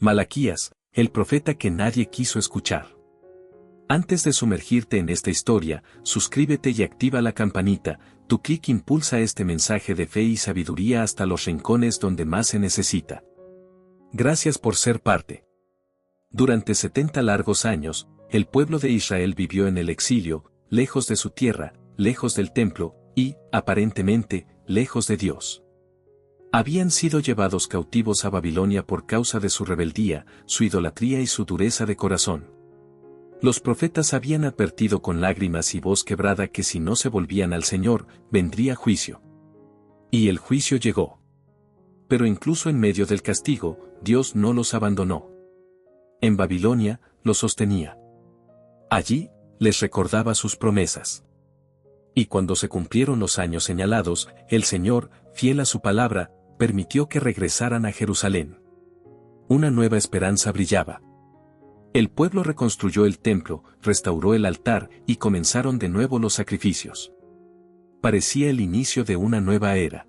Malaquías, el profeta que nadie quiso escuchar. Antes de sumergirte en esta historia, suscríbete y activa la campanita. Tu clic impulsa este mensaje de fe y sabiduría hasta los rincones donde más se necesita. Gracias por ser parte. Durante 70 largos años, el pueblo de Israel vivió en el exilio, lejos de su tierra, lejos del templo, y, aparentemente, lejos de Dios. Habían sido llevados cautivos a Babilonia por causa de su rebeldía, su idolatría y su dureza de corazón. Los profetas habían advertido con lágrimas y voz quebrada que si no se volvían al Señor, vendría juicio. Y el juicio llegó. Pero incluso en medio del castigo, Dios no los abandonó. En Babilonia, los sostenía. Allí, les recordaba sus promesas. Y cuando se cumplieron los años señalados, el Señor, fiel a su palabra, permitió que regresaran a Jerusalén. Una nueva esperanza brillaba. El pueblo reconstruyó el templo, restauró el altar y comenzaron de nuevo los sacrificios. Parecía el inicio de una nueva era.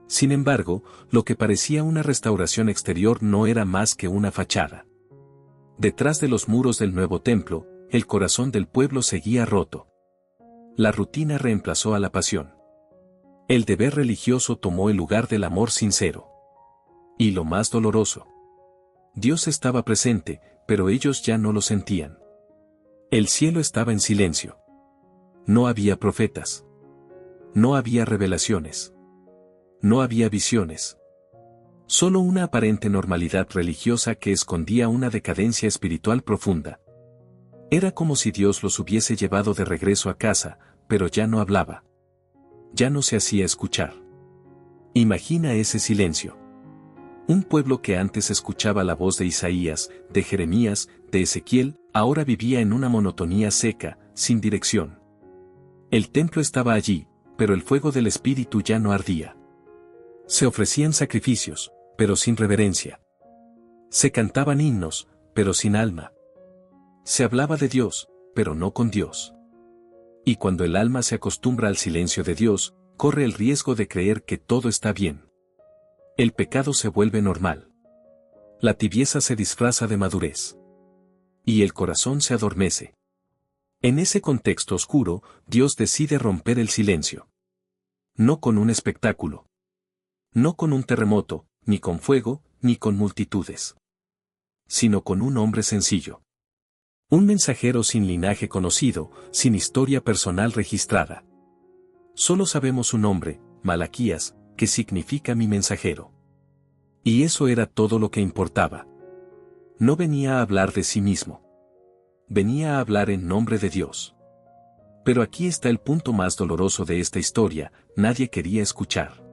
Sin embargo, lo que parecía una restauración exterior no era más que una fachada. Detrás de los muros del nuevo templo, el corazón del pueblo seguía roto. La rutina reemplazó a la pasión. El deber religioso tomó el lugar del amor sincero. Y lo más doloroso. Dios estaba presente, pero ellos ya no lo sentían. El cielo estaba en silencio. No había profetas. No había revelaciones. No había visiones. Solo una aparente normalidad religiosa que escondía una decadencia espiritual profunda. Era como si Dios los hubiese llevado de regreso a casa, pero ya no hablaba. Ya no se hacía escuchar. Imagina ese silencio. Un pueblo que antes escuchaba la voz de Isaías, de Jeremías, de Ezequiel, ahora vivía en una monotonía seca, sin dirección. El templo estaba allí, pero el fuego del Espíritu ya no ardía. Se ofrecían sacrificios, pero sin reverencia. Se cantaban himnos, pero sin alma. Se hablaba de Dios, pero no con Dios. Y cuando el alma se acostumbra al silencio de Dios, corre el riesgo de creer que todo está bien. El pecado se vuelve normal. La tibieza se disfraza de madurez. Y el corazón se adormece. En ese contexto oscuro, Dios decide romper el silencio. No con un espectáculo. No con un terremoto, ni con fuego, ni con multitudes. Sino con un hombre sencillo. Un mensajero sin linaje conocido, sin historia personal registrada. Solo sabemos su nombre, Malaquías, que significa mi mensajero. Y eso era todo lo que importaba. No venía a hablar de sí mismo. Venía a hablar en nombre de Dios. Pero aquí está el punto más doloroso de esta historia, nadie quería escuchar.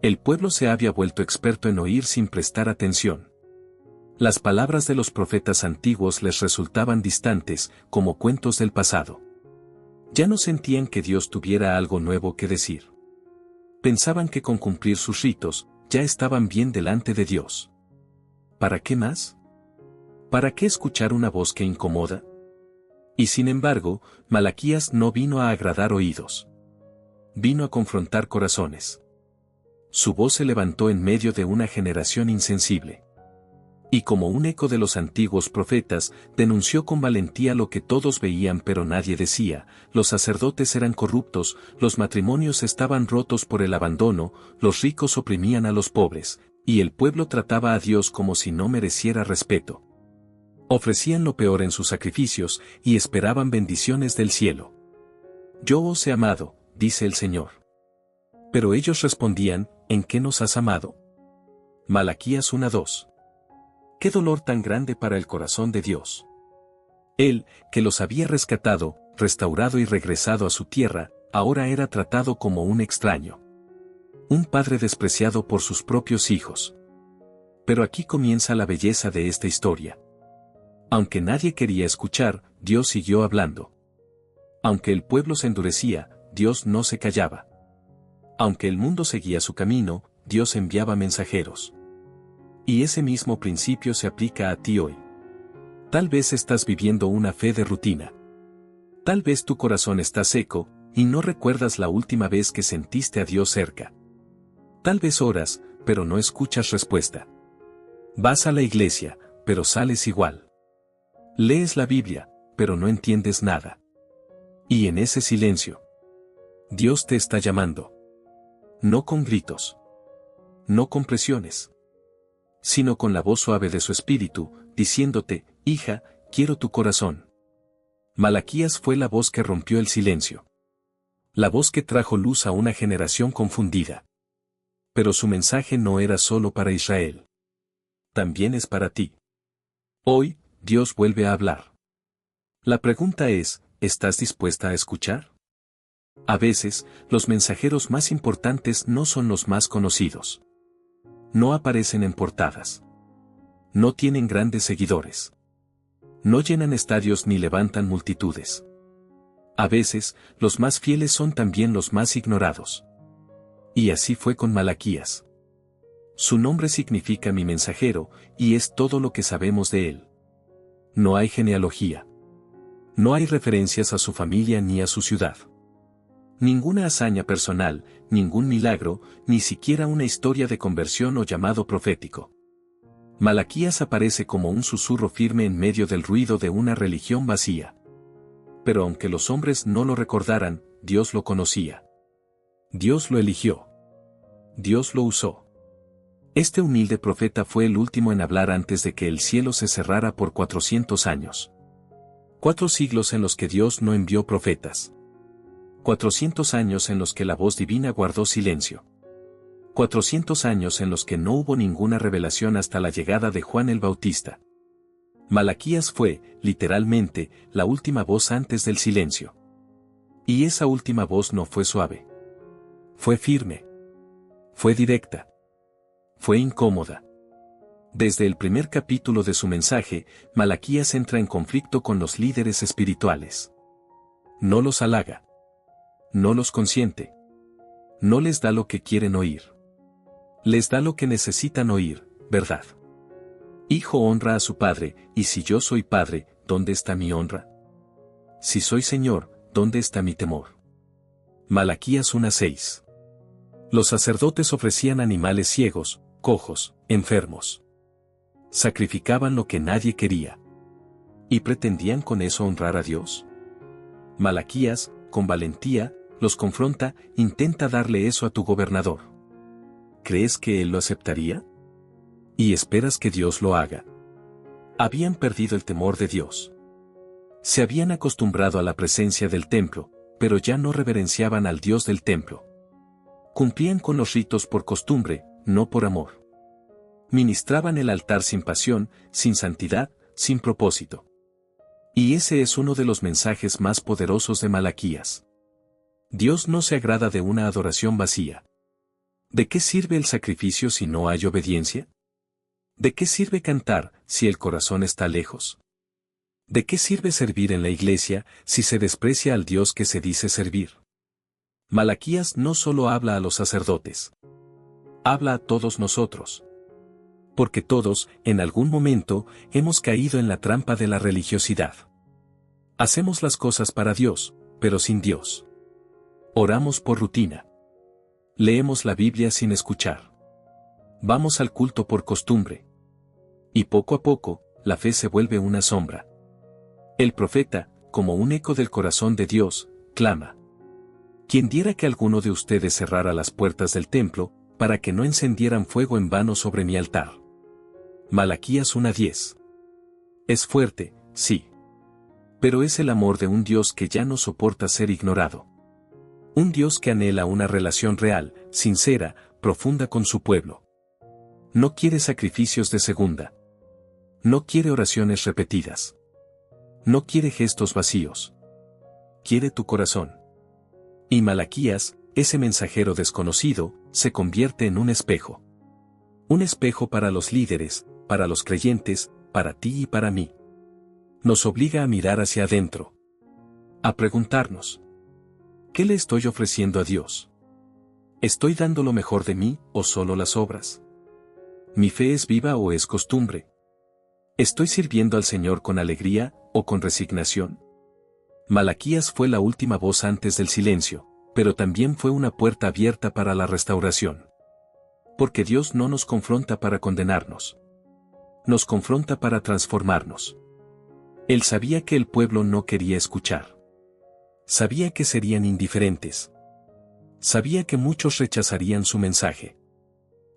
El pueblo se había vuelto experto en oír sin prestar atención. Las palabras de los profetas antiguos les resultaban distantes, como cuentos del pasado. Ya no sentían que Dios tuviera algo nuevo que decir. Pensaban que con cumplir sus ritos, ya estaban bien delante de Dios. ¿Para qué más? ¿Para qué escuchar una voz que incomoda? Y sin embargo, Malaquías no vino a agradar oídos. Vino a confrontar corazones. Su voz se levantó en medio de una generación insensible. Y como un eco de los antiguos profetas, denunció con valentía lo que todos veían pero nadie decía: los sacerdotes eran corruptos, los matrimonios estaban rotos por el abandono, los ricos oprimían a los pobres, y el pueblo trataba a Dios como si no mereciera respeto. Ofrecían lo peor en sus sacrificios, y esperaban bendiciones del cielo. Yo os he amado, dice el Señor. Pero ellos respondían: ¿en qué nos has amado? Malaquías 1:2. ¡Qué dolor tan grande para el corazón de Dios! Él, que los había rescatado, restaurado y regresado a su tierra, ahora era tratado como un extraño. Un padre despreciado por sus propios hijos. Pero aquí comienza la belleza de esta historia. Aunque nadie quería escuchar, Dios siguió hablando. Aunque el pueblo se endurecía, Dios no se callaba. Aunque el mundo seguía su camino, Dios enviaba mensajeros. Y ese mismo principio se aplica a ti hoy. Tal vez estás viviendo una fe de rutina. Tal vez tu corazón está seco, y no recuerdas la última vez que sentiste a Dios cerca. Tal vez oras, pero no escuchas respuesta. Vas a la iglesia, pero sales igual. Lees la Biblia, pero no entiendes nada. Y en ese silencio, Dios te está llamando. No con gritos. No con presiones. Sino con la voz suave de su espíritu, diciéndote, hija, quiero tu corazón. Malaquías fue la voz que rompió el silencio. La voz que trajo luz a una generación confundida. Pero su mensaje no era solo para Israel. También es para ti. Hoy, Dios vuelve a hablar. La pregunta es, ¿estás dispuesta a escuchar? A veces, los mensajeros más importantes no son los más conocidos. No aparecen en portadas. No tienen grandes seguidores. No llenan estadios ni levantan multitudes. A veces, los más fieles son también los más ignorados. Y así fue con Malaquías. Su nombre significa mi mensajero, y es todo lo que sabemos de él. No hay genealogía. No hay referencias a su familia ni a su ciudad. Ninguna hazaña personal, ningún milagro, ni siquiera una historia de conversión o llamado profético. Malaquías aparece como un susurro firme en medio del ruido de una religión vacía. Pero aunque los hombres no lo recordaran, Dios lo conocía. Dios lo eligió. Dios lo usó. Este humilde profeta fue el último en hablar antes de que el cielo se cerrara por 400 años. 4 siglos en los que Dios no envió profetas. 400 años en los que la voz divina guardó silencio. 400 años en los que no hubo ninguna revelación hasta la llegada de Juan el Bautista. Malaquías fue, literalmente, la última voz antes del silencio. Y esa última voz no fue suave. Fue firme. Fue directa. Fue incómoda. Desde el primer capítulo de su mensaje, Malaquías entra en conflicto con los líderes espirituales. No los halaga. No los consiente. No les da lo que quieren oír. Les da lo que necesitan oír, verdad. Hijo honra a su padre, y si yo soy padre, ¿dónde está mi honra? Si soy Señor, ¿dónde está mi temor? Malaquías 1:6. Los sacerdotes ofrecían animales ciegos, cojos, enfermos. Sacrificaban lo que nadie quería. ¿Y pretendían con eso honrar a Dios? Malaquías, con valentía, los confronta, intenta darle eso a tu gobernador. ¿Crees que él lo aceptaría? ¿Y esperas que Dios lo haga? Habían perdido el temor de Dios. Se habían acostumbrado a la presencia del templo, pero ya no reverenciaban al Dios del templo. Cumplían con los ritos por costumbre, no por amor. Ministraban el altar sin pasión, sin santidad, sin propósito. Y ese es uno de los mensajes más poderosos de Malaquías. Dios no se agrada de una adoración vacía. ¿De qué sirve el sacrificio si no hay obediencia? ¿De qué sirve cantar si el corazón está lejos? ¿De qué sirve servir en la iglesia si se desprecia al Dios que se dice servir? Malaquías no solo habla a los sacerdotes. Habla a todos nosotros. Porque todos, en algún momento, hemos caído en la trampa de la religiosidad. Hacemos las cosas para Dios, pero sin Dios. Oramos por rutina. Leemos la Biblia sin escuchar. Vamos al culto por costumbre. Y poco a poco, la fe se vuelve una sombra. El profeta, como un eco del corazón de Dios, clama. Quien diera que alguno de ustedes cerrara las puertas del templo, para que no encendieran fuego en vano sobre mi altar. Malaquías 1:10. Es fuerte, sí. Pero es el amor de un Dios que ya no soporta ser ignorado. Un Dios que anhela una relación real, sincera, profunda con su pueblo. No quiere sacrificios de segunda. No quiere oraciones repetidas. No quiere gestos vacíos. Quiere tu corazón. Y Malaquías, ese mensajero desconocido, se convierte en un espejo. Un espejo para los líderes, para los creyentes, para ti y para mí. Nos obliga a mirar hacia adentro. A preguntarnos: ¿qué le estoy ofreciendo a Dios? ¿Estoy dando lo mejor de mí o solo las obras? ¿Mi fe es viva o es costumbre? ¿Estoy sirviendo al Señor con alegría o con resignación? Malaquías fue la última voz antes del silencio, pero también fue una puerta abierta para la restauración. Porque Dios no nos confronta para condenarnos. Nos confronta para transformarnos. Él sabía que el pueblo no quería escuchar. Sabía que serían indiferentes. Sabía que muchos rechazarían su mensaje.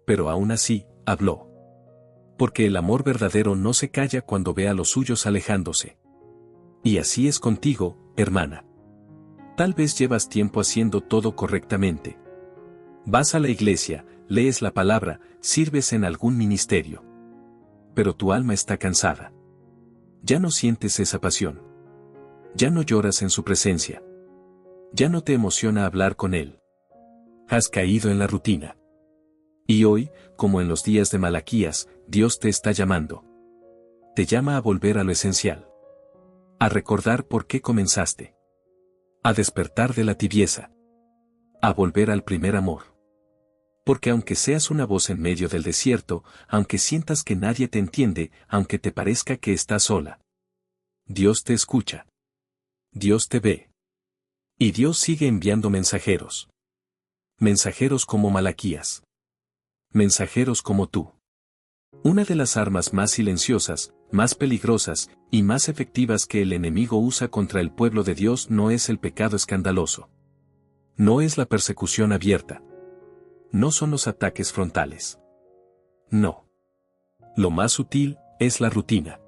Pero aún así, habló. Porque el amor verdadero no se calla cuando ve a los suyos alejándose. Y así es contigo, hermana. Tal vez llevas tiempo haciendo todo correctamente. Vas a la iglesia, lees la palabra, sirves en algún ministerio. Pero tu alma está cansada. Ya no sientes esa pasión. Ya no lloras en su presencia. Ya no te emociona hablar con él. Has caído en la rutina. Y hoy, como en los días de Malaquías, Dios te está llamando. Te llama a volver a lo esencial. A recordar por qué comenzaste. A despertar de la tibieza. A volver al primer amor. Porque aunque seas una voz en medio del desierto, aunque sientas que nadie te entiende, aunque te parezca que estás sola, Dios te escucha. Dios te ve. Y Dios sigue enviando mensajeros. Mensajeros como Malaquías. Mensajeros como tú. Una de las armas más silenciosas, más peligrosas y más efectivas que el enemigo usa contra el pueblo de Dios no es el pecado escandaloso. No es la persecución abierta. No son los ataques frontales. No. Lo más sutil es la rutina.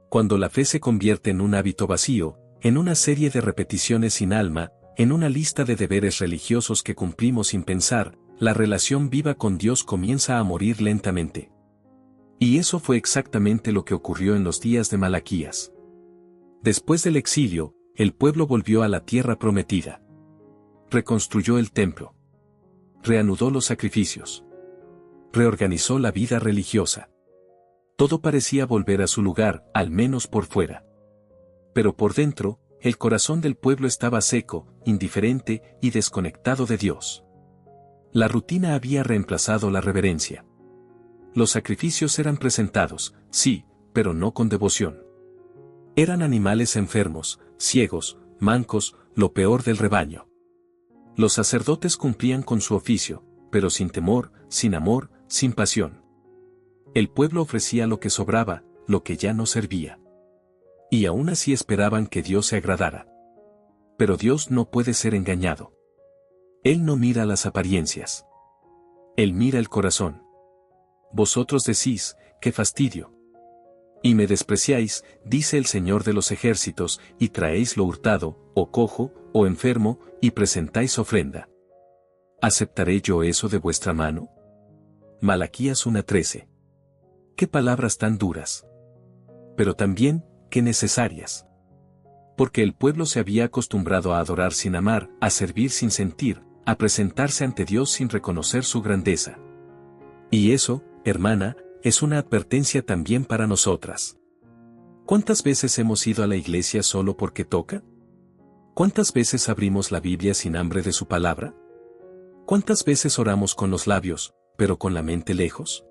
Cuando la fe se convierte en un hábito vacío, en una serie de repeticiones sin alma, en una lista de deberes religiosos que cumplimos sin pensar, la relación viva con Dios comienza a morir lentamente. Y eso fue exactamente lo que ocurrió en los días de Malaquías. Después del exilio, el pueblo volvió a la tierra prometida. Reconstruyó el templo. Reanudó los sacrificios. Reorganizó la vida religiosa. Todo parecía volver a su lugar, al menos por fuera. Pero por dentro, el corazón del pueblo estaba seco, indiferente y desconectado de Dios. La rutina había reemplazado la reverencia. Los sacrificios eran presentados, sí, pero no con devoción. Eran animales enfermos, ciegos, mancos, lo peor del rebaño. Los sacerdotes cumplían con su oficio, pero sin temor, sin amor, sin pasión. El pueblo ofrecía lo que sobraba, lo que ya no servía. Y aún así esperaban que Dios se agradara. Pero Dios no puede ser engañado. Él no mira las apariencias. Él mira el corazón. Vosotros decís, qué fastidio. Y me despreciáis, dice el Señor de los ejércitos, y traéis lo hurtado, o cojo, o enfermo, y presentáis ofrenda. ¿Aceptaré yo eso de vuestra mano? Malaquías 1:13. Qué palabras tan duras. Pero también, qué necesarias. Porque el pueblo se había acostumbrado a adorar sin amar, a servir sin sentir, a presentarse ante Dios sin reconocer su grandeza. Y eso, hermana, es una advertencia también para nosotras. ¿Cuántas veces hemos ido a la iglesia solo porque toca? ¿Cuántas veces abrimos la Biblia sin hambre de su palabra? ¿Cuántas veces oramos con los labios, pero con la mente lejos?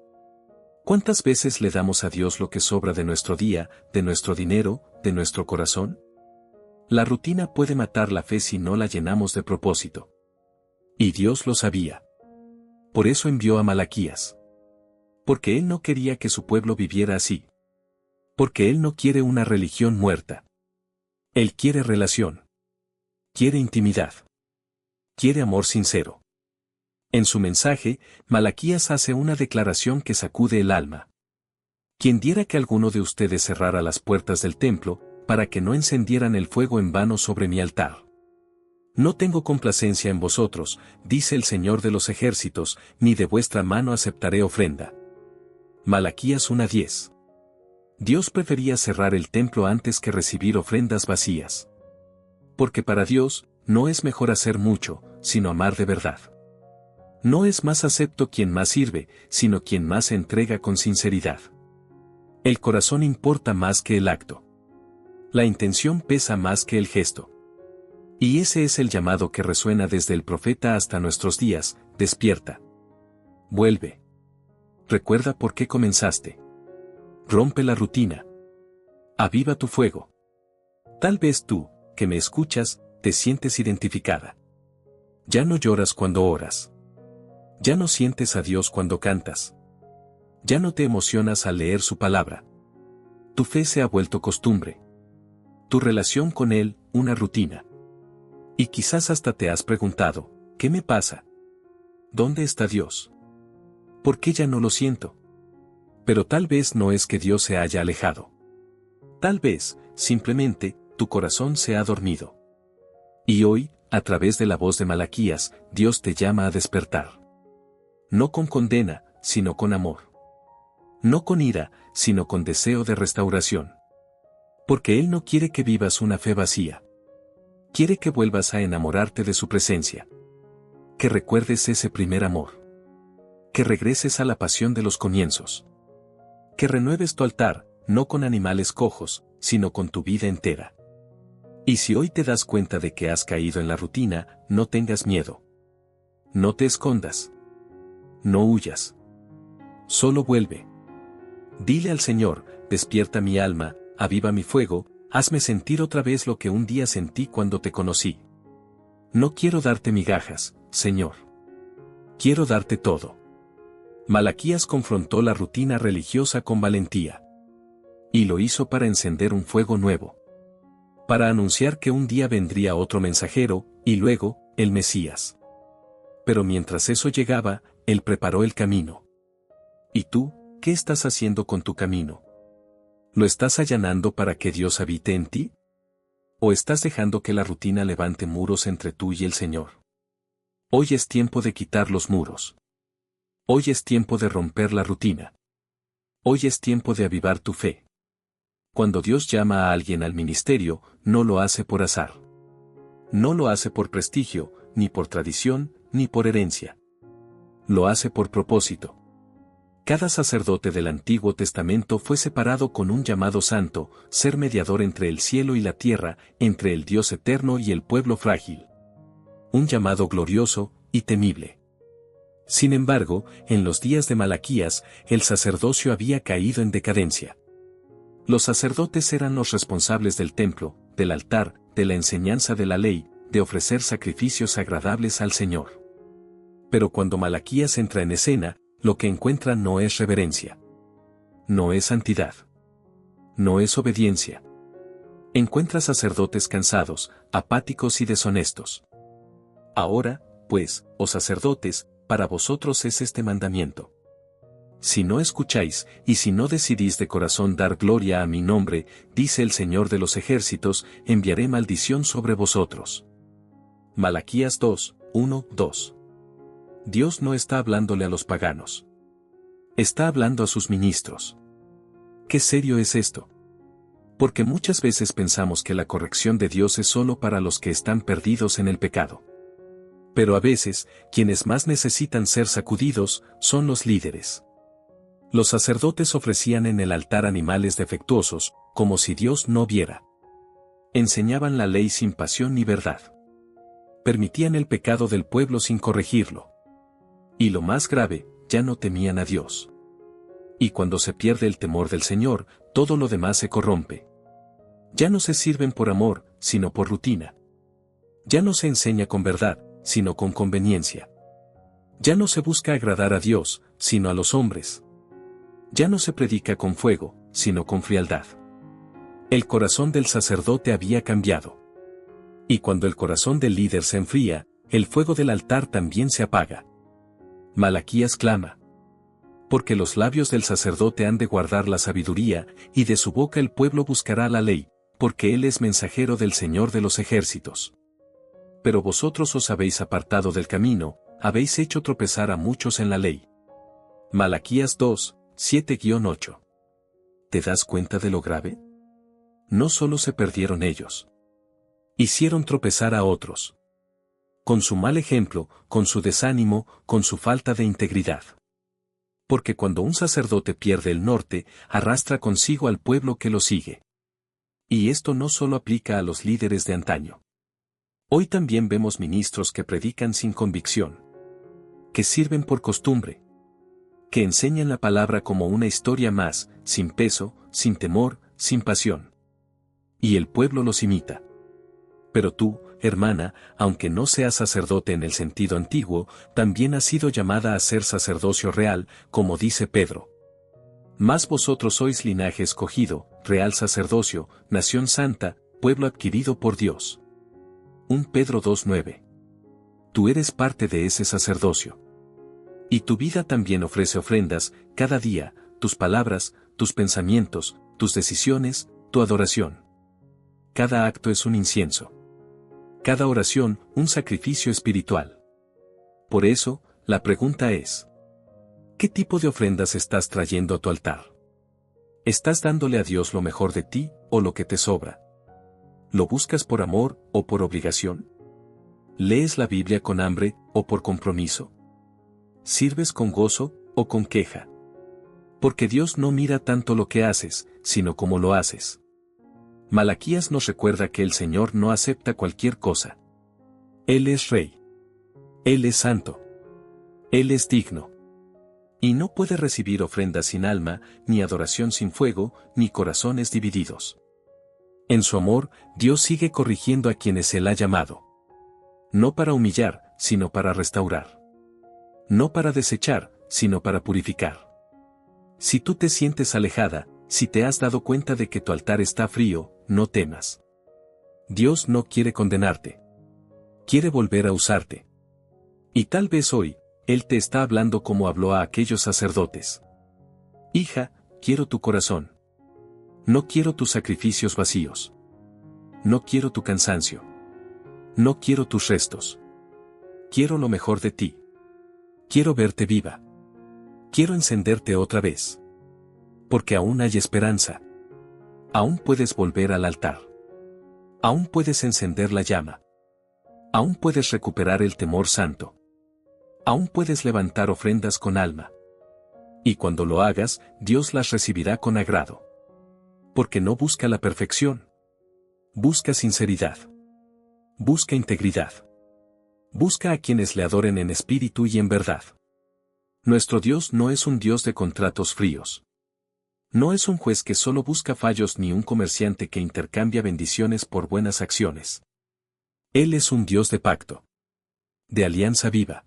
¿Cuántas veces le damos a Dios lo que sobra de nuestro día, de nuestro dinero, de nuestro corazón? La rutina puede matar la fe si no la llenamos de propósito. Y Dios lo sabía. Por eso envió a Malaquías. Porque Él no quería que su pueblo viviera así. Porque Él no quiere una religión muerta. Él quiere relación. Quiere intimidad. Quiere amor sincero. En su mensaje, Malaquías hace una declaración que sacude el alma. Quien diera que alguno de ustedes cerrara las puertas del templo, para que no encendieran el fuego en vano sobre mi altar. No tengo complacencia en vosotros, dice el Señor de los ejércitos, ni de vuestra mano aceptaré ofrenda. Malaquías 1:10. Dios prefería cerrar el templo antes que recibir ofrendas vacías. Porque para Dios, no es mejor hacer mucho, sino amar de verdad. No es más acepto quien más sirve, sino quien más se entrega con sinceridad. El corazón importa más que el acto. La intención pesa más que el gesto. Y ese es el llamado que resuena desde el profeta hasta nuestros días: despierta. Vuelve. Recuerda por qué comenzaste. Rompe la rutina. Aviva tu fuego. Tal vez tú, que me escuchas, te sientes identificada. Ya no lloras cuando oras. Ya no sientes a Dios cuando cantas. Ya no te emocionas al leer su palabra. Tu fe se ha vuelto costumbre. Tu relación con Él, una rutina. Y quizás hasta te has preguntado, ¿qué me pasa? ¿Dónde está Dios? ¿Por qué ya no lo siento? Pero tal vez no es que Dios se haya alejado. Tal vez, simplemente, tu corazón se ha dormido. Y hoy, a través de la voz de Malaquías, Dios te llama a despertar. No con condena, sino con amor. No con ira, sino con deseo de restauración. Porque Él no quiere que vivas una fe vacía. Quiere que vuelvas a enamorarte de su presencia. Que recuerdes ese primer amor. Que regreses a la pasión de los comienzos. Que renueves tu altar, no con animales cojos, sino con tu vida entera. Y si hoy te das cuenta de que has caído en la rutina, no tengas miedo. No te escondas. No huyas. Solo vuelve. Dile al Señor, despierta mi alma, aviva mi fuego, hazme sentir otra vez lo que un día sentí cuando te conocí. No quiero darte migajas, Señor. Quiero darte todo. Malaquías confrontó la rutina religiosa con valentía. Y lo hizo para encender un fuego nuevo. Para anunciar que un día vendría otro mensajero, y luego, el Mesías. Pero mientras eso llegaba, Él preparó el camino. ¿Y tú, qué estás haciendo con tu camino? ¿Lo estás allanando para que Dios habite en ti? ¿O estás dejando que la rutina levante muros entre tú y el Señor? Hoy es tiempo de quitar los muros. Hoy es tiempo de romper la rutina. Hoy es tiempo de avivar tu fe. Cuando Dios llama a alguien al ministerio, no lo hace por azar. No lo hace por prestigio, ni por tradición, ni por herencia. Lo hace por propósito. Cada sacerdote del Antiguo Testamento fue separado con un llamado santo, ser mediador entre el cielo y la tierra, entre el Dios eterno y el pueblo frágil. Un llamado glorioso y temible. Sin embargo, en los días de Malaquías, el sacerdocio había caído en decadencia. Los sacerdotes eran los responsables del templo, del altar, de la enseñanza de la ley, de ofrecer sacrificios agradables al Señor. Pero cuando Malaquías entra en escena, lo que encuentra no es reverencia. No es santidad. No es obediencia. Encuentra sacerdotes cansados, apáticos y deshonestos. Ahora, pues, oh sacerdotes, para vosotros es este mandamiento. Si no escucháis, y si no decidís de corazón dar gloria a mi nombre, dice el Señor de los ejércitos, enviaré maldición sobre vosotros. Malaquías 2, 1, 2. Dios no está hablándole a los paganos. Está hablando a sus ministros. ¿Qué serio es esto? Porque muchas veces pensamos que la corrección de Dios es solo para los que están perdidos en el pecado. Pero a veces, quienes más necesitan ser sacudidos, son los líderes. Los sacerdotes ofrecían en el altar animales defectuosos, como si Dios no viera. Enseñaban la ley sin pasión ni verdad. Permitían el pecado del pueblo sin corregirlo. Y lo más grave, ya no temían a Dios. Y cuando se pierde el temor del Señor, todo lo demás se corrompe. Ya no se sirven por amor, sino por rutina. Ya no se enseña con verdad, sino con conveniencia. Ya no se busca agradar a Dios, sino a los hombres. Ya no se predica con fuego, sino con frialdad. El corazón del sacerdote había cambiado. Y cuando el corazón del líder se enfría, el fuego del altar también se apaga. Malaquías clama. Porque los labios del sacerdote han de guardar la sabiduría, y de su boca el pueblo buscará la ley, porque él es mensajero del Señor de los ejércitos. Pero vosotros os habéis apartado del camino, habéis hecho tropezar a muchos en la ley. Malaquías 2, 7-8. ¿Te das cuenta de lo grave? No solo se perdieron ellos. Hicieron tropezar a otros. Con su mal ejemplo, con su desánimo, con su falta de integridad. Porque cuando un sacerdote pierde el norte, arrastra consigo al pueblo que lo sigue. Y esto no solo aplica a los líderes de antaño. Hoy también vemos ministros que predican sin convicción. Que sirven por costumbre. Que enseñan la palabra como una historia más, sin peso, sin temor, sin pasión. Y el pueblo los imita. Pero tú, hermana, aunque no seas sacerdote en el sentido antiguo, también has sido llamada a ser sacerdocio real, como dice Pedro. Mas vosotros sois linaje escogido, real sacerdocio, nación santa, pueblo adquirido por Dios. 1 Pedro 2:9. Tú eres parte de ese sacerdocio. Y tu vida también ofrece ofrendas, cada día, tus palabras, tus pensamientos, tus decisiones, tu adoración. Cada acto es un incienso. Cada oración, un sacrificio espiritual. Por eso, la pregunta es: ¿qué tipo de ofrendas estás trayendo a tu altar? ¿Estás dándole a Dios lo mejor de ti, o lo que te sobra? ¿Lo buscas por amor, o por obligación? ¿Lees la Biblia con hambre, o por compromiso? ¿Sirves con gozo, o con queja? Porque Dios no mira tanto lo que haces, sino cómo lo haces. Malaquías nos recuerda que el Señor no acepta cualquier cosa. Él es Rey. Él es santo. Él es digno. Y no puede recibir ofrendas sin alma, ni adoración sin fuego, ni corazones divididos. En su amor, Dios sigue corrigiendo a quienes Él ha llamado. No para humillar, sino para restaurar. No para desechar, sino para purificar. Si tú te sientes alejada, si te has dado cuenta de que tu altar está frío, no temas. Dios no quiere condenarte. Quiere volver a usarte. Y tal vez hoy, Él te está hablando como habló a aquellos sacerdotes. Hija, quiero tu corazón. No quiero tus sacrificios vacíos. No quiero tu cansancio. No quiero tus restos. Quiero lo mejor de ti. Quiero verte viva. Quiero encenderte otra vez. Porque aún hay esperanza. Aún puedes volver al altar. Aún puedes encender la llama. Aún puedes recuperar el temor santo. Aún puedes levantar ofrendas con alma. Y cuando lo hagas, Dios las recibirá con agrado. Porque no busca la perfección. Busca sinceridad. Busca integridad. Busca a quienes le adoren en espíritu y en verdad. Nuestro Dios no es un Dios de contratos fríos. No es un juez que solo busca fallos ni un comerciante que intercambia bendiciones por buenas acciones. Él es un Dios de pacto. De alianza viva.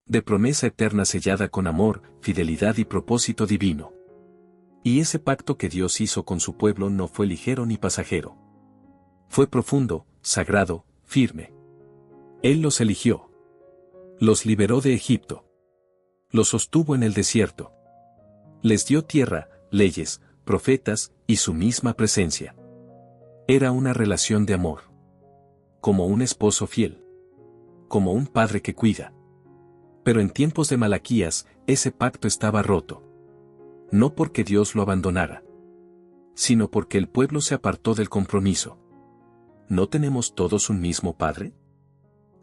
De promesa eterna sellada con amor, fidelidad y propósito divino. Y ese pacto que Dios hizo con su pueblo no fue ligero ni pasajero. Fue profundo, sagrado, firme. Él los eligió. Los liberó de Egipto. Los sostuvo en el desierto. Les dio tierra, leyes, profetas, y su misma presencia. Era una relación de amor. Como un esposo fiel. Como un padre que cuida. Pero en tiempos de Malaquías, ese pacto estaba roto. No porque Dios lo abandonara, sino porque el pueblo se apartó del compromiso. ¿No tenemos todos un mismo Padre?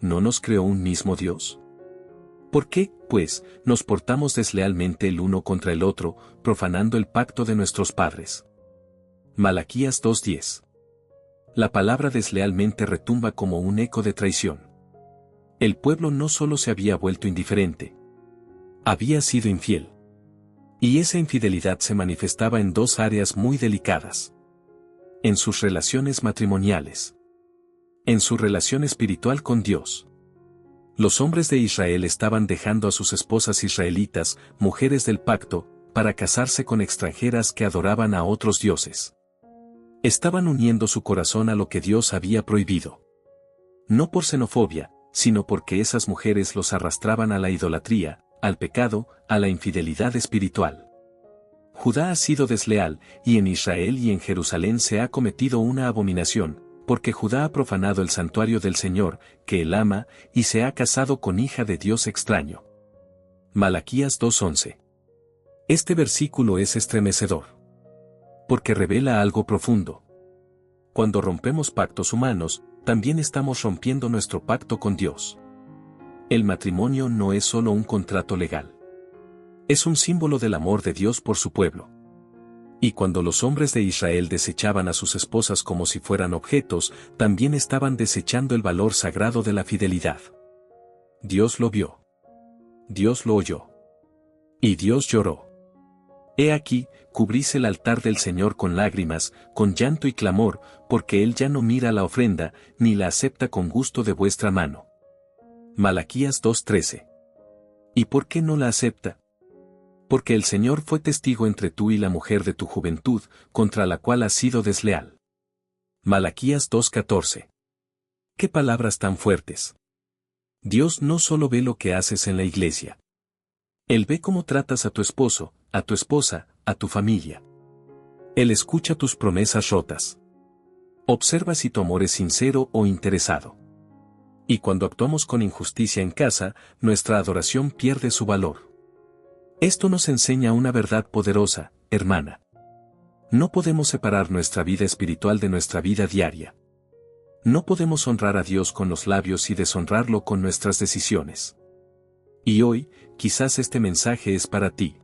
¿No nos creó un mismo Dios? ¿Por qué, pues, nos portamos deslealmente el uno contra el otro, profanando el pacto de nuestros padres? Malaquías 2:10. La palabra deslealmente retumba como un eco de traición. El pueblo no solo se había vuelto indiferente, había sido infiel. Y esa infidelidad se manifestaba en dos áreas muy delicadas. En sus relaciones matrimoniales. En su relación espiritual con Dios. Los hombres de Israel estaban dejando a sus esposas israelitas, mujeres del pacto, para casarse con extranjeras que adoraban a otros dioses. Estaban uniendo su corazón a lo que Dios había prohibido. No por xenofobia, sino porque esas mujeres los arrastraban a la idolatría, al pecado, a la infidelidad espiritual. Judá ha sido desleal, y en Israel y en Jerusalén se ha cometido una abominación, porque Judá ha profanado el santuario del Señor, que él ama, y se ha casado con hija de Dios extraño. Malaquías 2:11. Este versículo es estremecedor. Porque revela algo profundo. Cuando rompemos pactos humanos, también estamos rompiendo nuestro pacto con Dios. El matrimonio no es solo un contrato legal. Es un símbolo del amor de Dios por su pueblo. Y cuando los hombres de Israel desechaban a sus esposas como si fueran objetos, también estaban desechando el valor sagrado de la fidelidad. Dios lo vio. Dios lo oyó. Y Dios lloró. He aquí, cubrís el altar del Señor con lágrimas, con llanto y clamor, porque Él ya no mira la ofrenda, ni la acepta con gusto de vuestra mano. Malaquías 2:13. ¿Y por qué no la acepta? Porque el Señor fue testigo entre tú y la mujer de tu juventud, contra la cual has sido desleal. Malaquías 2:14. ¡Qué palabras tan fuertes! Dios no solo ve lo que haces en la iglesia. Él ve cómo tratas a tu esposo, a tu esposa, a tu familia. Él escucha tus promesas rotas. Observa si tu amor es sincero o interesado. Y cuando actuamos con injusticia en casa, nuestra adoración pierde su valor. Esto nos enseña una verdad poderosa, hermana. No podemos separar nuestra vida espiritual de nuestra vida diaria. No podemos honrar a Dios con los labios y deshonrarlo con nuestras decisiones. Y hoy, quizás este mensaje es para ti.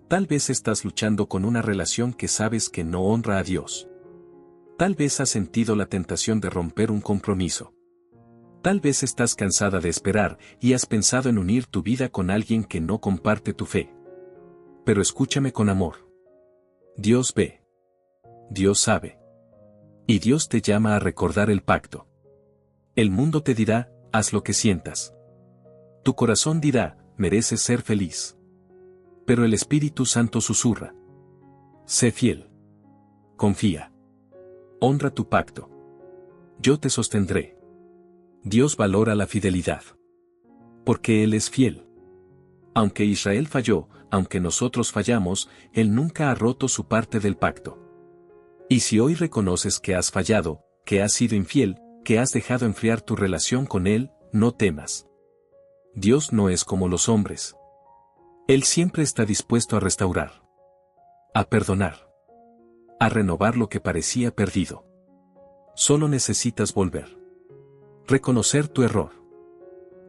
Tal vez estás luchando con una relación que sabes que no honra a Dios. Tal vez has sentido la tentación de romper un compromiso. Tal vez estás cansada de esperar y has pensado en unir tu vida con alguien que no comparte tu fe. Pero escúchame con amor. Dios ve. Dios sabe. Y Dios te llama a recordar el pacto. El mundo te dirá, haz lo que sientas. Tu corazón dirá, mereces ser feliz. Pero el Espíritu Santo susurra. Sé fiel. Confía. Honra tu pacto. Yo te sostendré. Dios valora la fidelidad. Porque Él es fiel. Aunque Israel falló, aunque nosotros fallamos, Él nunca ha roto su parte del pacto. Y si hoy reconoces que has fallado, que has sido infiel, que has dejado enfriar tu relación con Él, no temas. Dios no es como los hombres. Él siempre está dispuesto a restaurar. A perdonar. A renovar lo que parecía perdido. Solo necesitas volver. Reconocer tu error.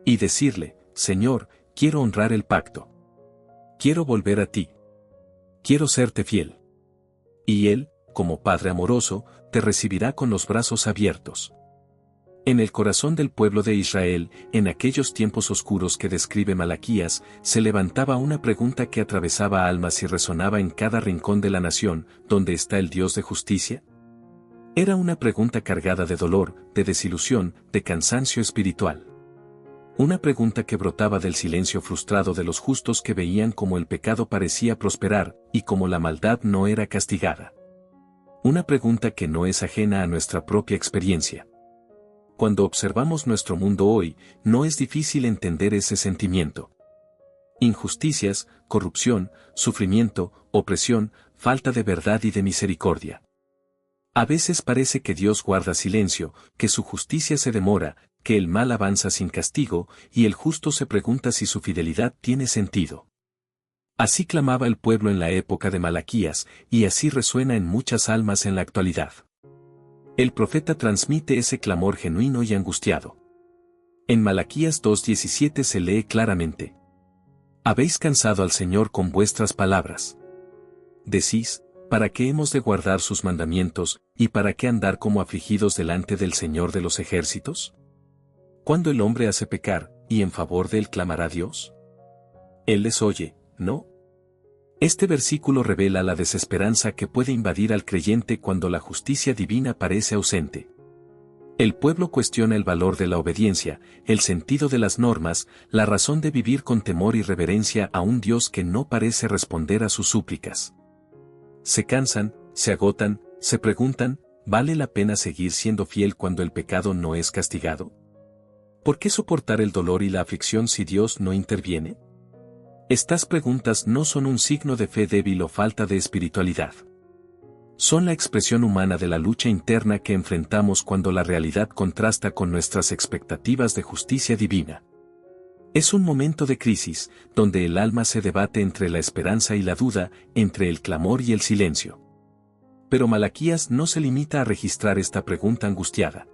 Y decirle, Señor, quiero honrar el pacto. Quiero volver a ti. Quiero serte fiel. Y Él, como Padre amoroso, te recibirá con los brazos abiertos. En el corazón del pueblo de Israel, en aquellos tiempos oscuros que describe Malaquías, se levantaba una pregunta que atravesaba almas y resonaba en cada rincón de la nación: ¿dónde está el Dios de justicia? Era una pregunta cargada de dolor, de desilusión, de cansancio espiritual. Una pregunta que brotaba del silencio frustrado de los justos que veían cómo el pecado parecía prosperar, y cómo la maldad no era castigada. Una pregunta que no es ajena a nuestra propia experiencia. Cuando observamos nuestro mundo hoy, no es difícil entender ese sentimiento. Injusticias, corrupción, sufrimiento, opresión, falta de verdad y de misericordia. A veces parece que Dios guarda silencio, que su justicia se demora, que el mal avanza sin castigo, y el justo se pregunta si su fidelidad tiene sentido. Así clamaba el pueblo en la época de Malaquías, y así resuena en muchas almas en la actualidad. El profeta transmite ese clamor genuino y angustiado. En Malaquías 2:17 se lee claramente: Habéis cansado al Señor con vuestras palabras. Decís, ¿para qué hemos de guardar sus mandamientos, y para qué andar como afligidos delante del Señor de los ejércitos? Cuando el hombre hace pecar, y en favor de él clamará a Dios, Él les oye, ¿no? Este versículo revela la desesperanza que puede invadir al creyente cuando la justicia divina parece ausente. El pueblo cuestiona el valor de la obediencia, el sentido de las normas, la razón de vivir con temor y reverencia a un Dios que no parece responder a sus súplicas. Se cansan, se agotan, se preguntan, ¿vale la pena seguir siendo fiel cuando el pecado no es castigado? ¿Por qué soportar el dolor y la aflicción si Dios no interviene? Estas preguntas no son un signo de fe débil o falta de espiritualidad. Son la expresión humana de la lucha interna que enfrentamos cuando la realidad contrasta con nuestras expectativas de justicia divina. Es un momento de crisis, donde el alma se debate entre la esperanza y la duda, entre el clamor y el silencio. Pero Malaquías no se limita a registrar esta pregunta angustiada.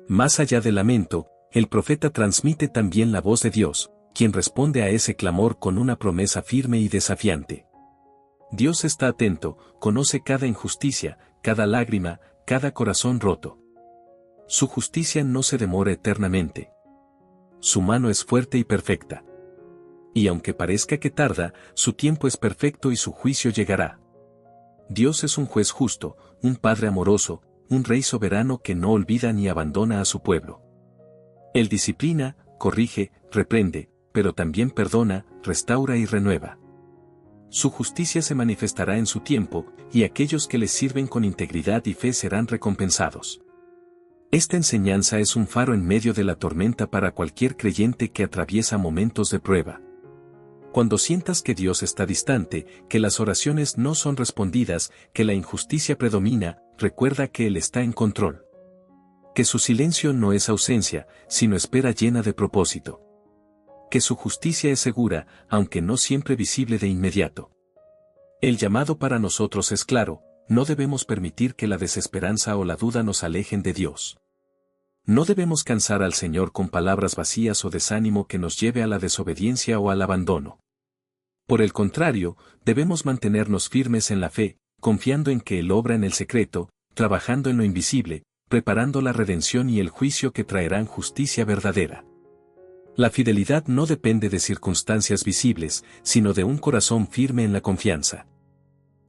Más allá del lamento, el profeta transmite también la voz de Dios, quien responde a ese clamor con una promesa firme y desafiante. Dios está atento, conoce cada injusticia, cada lágrima, cada corazón roto. Su justicia no se demora eternamente. Su mano es fuerte y perfecta. Y aunque parezca que tarda, su tiempo es perfecto y su juicio llegará. Dios es un juez justo, un padre amoroso, un rey soberano que no olvida ni abandona a su pueblo. Él disciplina, corrige, reprende, pero también perdona, restaura y renueva. su justicia se manifestará en su tiempo, y aquellos que les sirven con integridad y fe serán recompensados. Esta enseñanza es un faro en medio de la tormenta para cualquier creyente que atraviesa momentos de prueba. Cuando sientas que Dios está distante, que las oraciones no son respondidas, que la injusticia predomina, recuerda que Él está en control. Que su silencio no es ausencia, sino espera llena de propósito. Que su justicia es segura, aunque no siempre visible de inmediato. El llamado para nosotros es claro: no debemos permitir que la desesperanza o la duda nos alejen de Dios. No debemos cansar al Señor con palabras vacías o desánimo que nos lleve a la desobediencia o al abandono. Por el contrario, debemos mantenernos firmes en la fe, confiando en que Él obra en el secreto, trabajando en lo invisible, preparando la redención y el juicio que traerán justicia verdadera. La fidelidad no depende de circunstancias visibles, sino de un corazón firme en la confianza.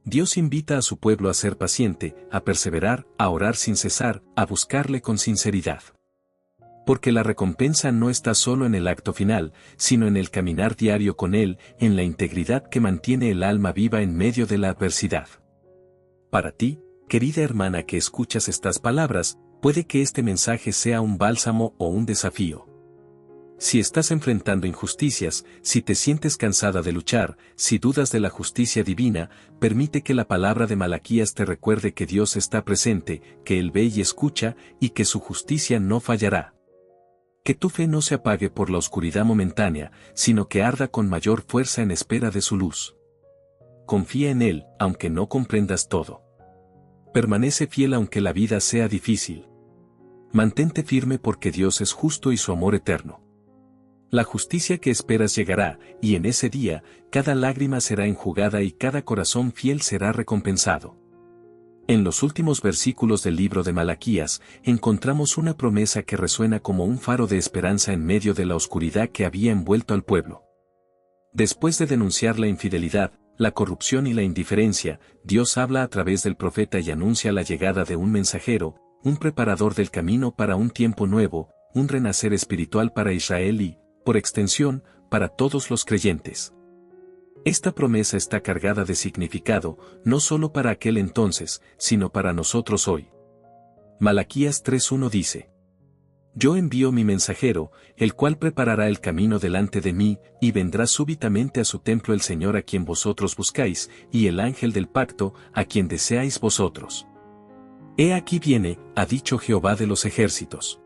Dios invita a su pueblo a ser paciente, a perseverar, a orar sin cesar, a buscarle con sinceridad. Porque la recompensa no está solo en el acto final, sino en el caminar diario con Él, en la integridad que mantiene el alma viva en medio de la adversidad. Para ti, querida hermana que escuchas estas palabras, puede que este mensaje sea un bálsamo o un desafío. Si estás enfrentando injusticias, si te sientes cansada de luchar, si dudas de la justicia divina, permite que la palabra de Malaquías te recuerde que Dios está presente, que Él ve y escucha, y que su justicia no fallará. Que tu fe no se apague por la oscuridad momentánea, sino que arda con mayor fuerza en espera de su luz. Confía en Él, aunque no comprendas todo. Permanece fiel aunque la vida sea difícil. Mantente firme porque Dios es justo y su amor eterno. La justicia que esperas llegará, y en ese día, cada lágrima será enjugada y cada corazón fiel será recompensado. En los últimos versículos del libro de Malaquías, encontramos una promesa que resuena como un faro de esperanza en medio de la oscuridad que había envuelto al pueblo. Después de denunciar la infidelidad, la corrupción y la indiferencia, Dios habla a través del profeta y anuncia la llegada de un mensajero, un preparador del camino para un tiempo nuevo, un renacer espiritual para Israel y, por extensión, para todos los creyentes. Esta promesa está cargada de significado, no solo para aquel entonces, sino para nosotros hoy. Malaquías 3:1 dice: Yo envío mi mensajero, el cual preparará el camino delante de mí, y vendrá súbitamente a su templo el Señor a quien vosotros buscáis, y el ángel del pacto, a quien deseáis vosotros. He aquí viene, ha dicho Jehová de los ejércitos.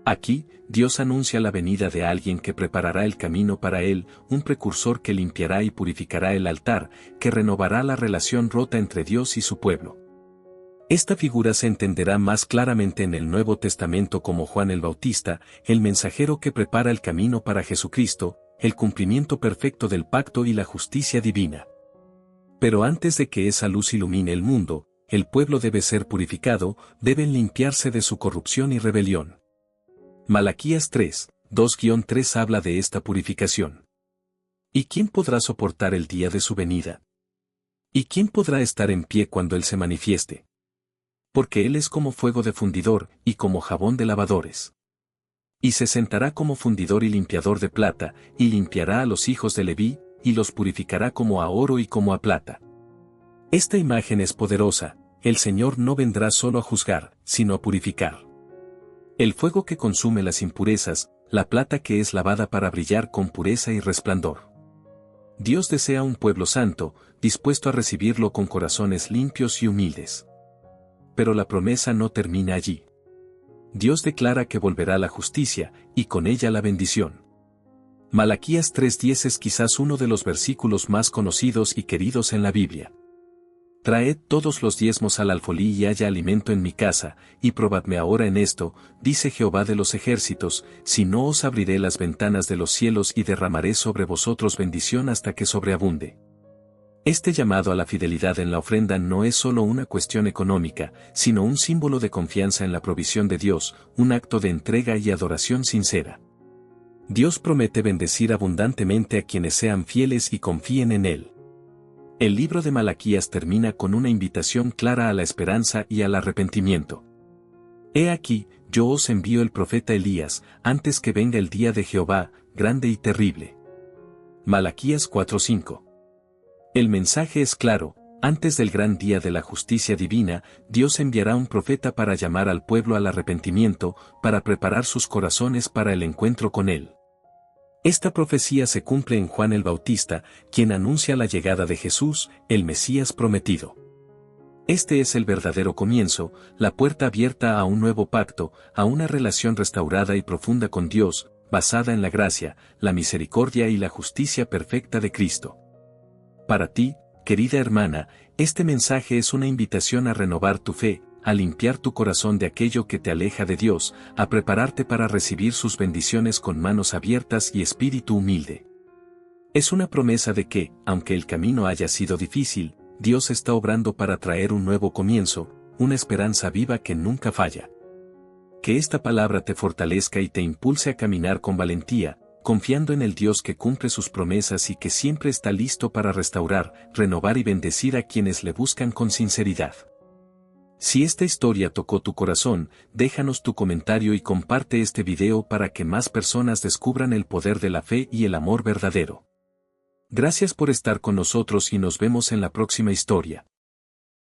Aquí, Dios anuncia la venida de alguien que preparará el camino para Él, un precursor que limpiará y purificará el altar, que renovará la relación rota entre Dios y su pueblo. Esta figura se entenderá más claramente en el Nuevo Testamento como Juan el Bautista, el mensajero que prepara el camino para Jesucristo, el cumplimiento perfecto del pacto y la justicia divina. Pero antes de que esa luz ilumine el mundo, el pueblo debe ser purificado, deben limpiarse de su corrupción y rebelión. Malaquías 3:2-3 habla de esta purificación. ¿Y quién podrá soportar el día de su venida? ¿Y quién podrá estar en pie cuando Él se manifieste? Porque Él es como fuego de fundidor, y como jabón de lavadores. Y se sentará como fundidor y limpiador de plata, y limpiará a los hijos de Leví, y los purificará como a oro y como a plata. Esta imagen es poderosa: el Señor no vendrá solo a juzgar, sino a purificar. El fuego que consume las impurezas, la plata que es lavada para brillar con pureza y resplandor. Dios desea un pueblo santo, dispuesto a recibirlo con corazones limpios y humildes. Pero la promesa no termina allí. Dios declara que volverá la justicia, y con ella la bendición. Malaquías 3:10 es quizás uno de los versículos más conocidos y queridos en la Biblia. Traed todos los diezmos al alfolí y haya alimento en mi casa, y probadme ahora en esto, dice Jehová de los ejércitos, si no os abriré las ventanas de los cielos y derramaré sobre vosotros bendición hasta que sobreabunde. Este llamado a la fidelidad en la ofrenda no es solo una cuestión económica, sino un símbolo de confianza en la provisión de Dios, un acto de entrega y adoración sincera. Dios promete bendecir abundantemente a quienes sean fieles y confíen en Él. El libro de Malaquías termina con una invitación clara a la esperanza y al arrepentimiento. He aquí, yo os envío el profeta Elías, antes que venga el día de Jehová, grande y terrible. Malaquías 4:5. El mensaje es claro: antes del gran día de la justicia divina, Dios enviará un profeta para llamar al pueblo al arrepentimiento, para preparar sus corazones para el encuentro con Él. Esta profecía se cumple en Juan el Bautista, quien anuncia la llegada de Jesús, el Mesías prometido. Este es el verdadero comienzo, la puerta abierta a un nuevo pacto, a una relación restaurada y profunda con Dios, basada en la gracia, la misericordia y la justicia perfecta de Cristo. Para ti, querida hermana, este mensaje es una invitación a renovar tu fe, a limpiar tu corazón de aquello que te aleja de Dios, a prepararte para recibir sus bendiciones con manos abiertas y espíritu humilde. Es una promesa de que, aunque el camino haya sido difícil, Dios está obrando para traer un nuevo comienzo, una esperanza viva que nunca falla. Que esta palabra te fortalezca y te impulse a caminar con valentía, confiando en el Dios que cumple sus promesas y que siempre está listo para restaurar, renovar y bendecir a quienes le buscan con sinceridad. Si esta historia tocó tu corazón, déjanos tu comentario y comparte este video para que más personas descubran el poder de la fe y el amor verdadero. Gracias por estar con nosotros y nos vemos en la próxima historia.